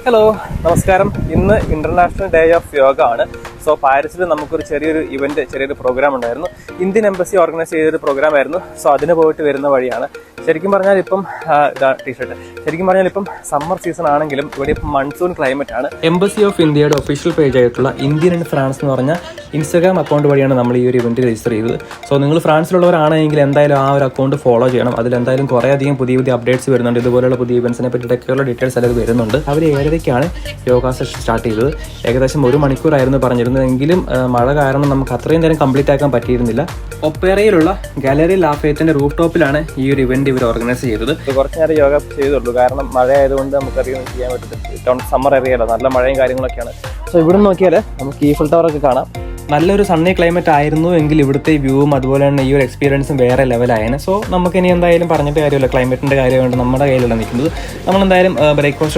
Hello നമസ്കാരം. ഇന്ന് international day of yoga ആണ്. സോ പാരീസിൽ നമുക്കൊരു ചെറിയൊരു പ്രോഗ്രാം ഉണ്ടായിരുന്നു. ഇന്ത്യൻ എംബസി ഓർഗനൈസ് ചെയ്തൊരു പ്രോഗ്രാം ആയിരുന്നു. സോ അതിന് പോയിട്ട് വരുന്ന വഴിയാണ്. ശരിക്കും പറഞ്ഞാൽ ഇപ്പം സമ്മർ സീസൺ ആണെങ്കിലും ഇവിടെ ഇപ്പം മൺസൂൺ ക്ലൈമറ്റ് ആണ്. എംബസി ഓഫ് ഇന്ത്യയുടെ ഒഫീഷ്യൽ പേജ് ആയിട്ടുള്ള ഇന്ത്യൻ ആൻഡ് ഫ്രാൻസ് എന്ന് പറഞ്ഞ ഇൻസ്റ്റാഗ്രാം അക്കൗണ്ട് വഴിയാണ് നമ്മൾ ഈ ഒരു ഇവന്റ് രജിസ്റ്റർ ചെയ്തത്. സോ നിങ്ങൾ ഫ്രാൻസിലുള്ളവരാണെങ്കിൽ എന്തായാലും ആ ഒരു അക്കൗണ്ട് ഫോളോ ചെയ്യണം. അതിലെന്തായാലും കുറേയധികം പുതിയ അപ്ഡേറ്റ്സ് വരുന്നുണ്ട്. ഇതുപോലെയുള്ള പുതിയ ഇവന്റ്സിനെ പറ്റിയൊക്കെയുള്ള ഡീറ്റെയിൽസ് എല്ലാം വരുന്നുണ്ട്. അവർ 7:30 യോഗ സെഷൻ സ്റ്റാർട്ട് ചെയ്തത്. ഏകദേശം 1 മണിക്കൂറായിരുന്നു പറഞ്ഞിരുന്നതെങ്കിലും മഴ കാരണം നമുക്ക് അത്രയും നേരം കംപ്ലീറ്റ് ആക്കാൻ പറ്റിയിരുന്നില്ല. ഒപ്പേറയിലുള്ള ഗാലറി ലാഫയത്തിന്റെ റൂഫ് ടോപ്പിലാണ് ഈ ഒരു ഇവന്റ് ഇവർ ഓർഗനൈസ് ചെയ്തത്. കുറച്ച് നേരം യോഗ ചെയ്തുള്ളൂ, കാരണം മഴ ആയതുകൊണ്ട് നമുക്കറിയാൻ ചെയ്യാൻ പറ്റില്ല. സമ്മർ ഏരിയയല്ല, നല്ല മഴയും കാര്യങ്ങളൊക്കെയാണ്. സോ ഇവിടെ നോക്കിയാൽ നമുക്ക് ഈഫൽ ടവർ ഒക്കെ കാണാം. നല്ലൊരു സണ്ണി ക്ലൈമറ്റ് ആയിരുന്നു എങ്കിൽ ഇവിടുത്തെ വ്യൂവും അതുപോലെ തന്നെ ഈ ഒരു എക്സ്പീരിയൻസും വേറെ ലെവലായേനെ. സോ നമുക്ക് ഇനി എന്തായാലും പറഞ്ഞിട്ട് കാര്യമില്ല, ക്ലൈമറ്റിന്റെ കാര്യമുണ്ട് നമ്മുടെ കയ്യിലല്ല നിൽക്കുന്നത്. നമ്മളെന്തായാലും ബ്രേക്ക്ഫാസ്റ്റ്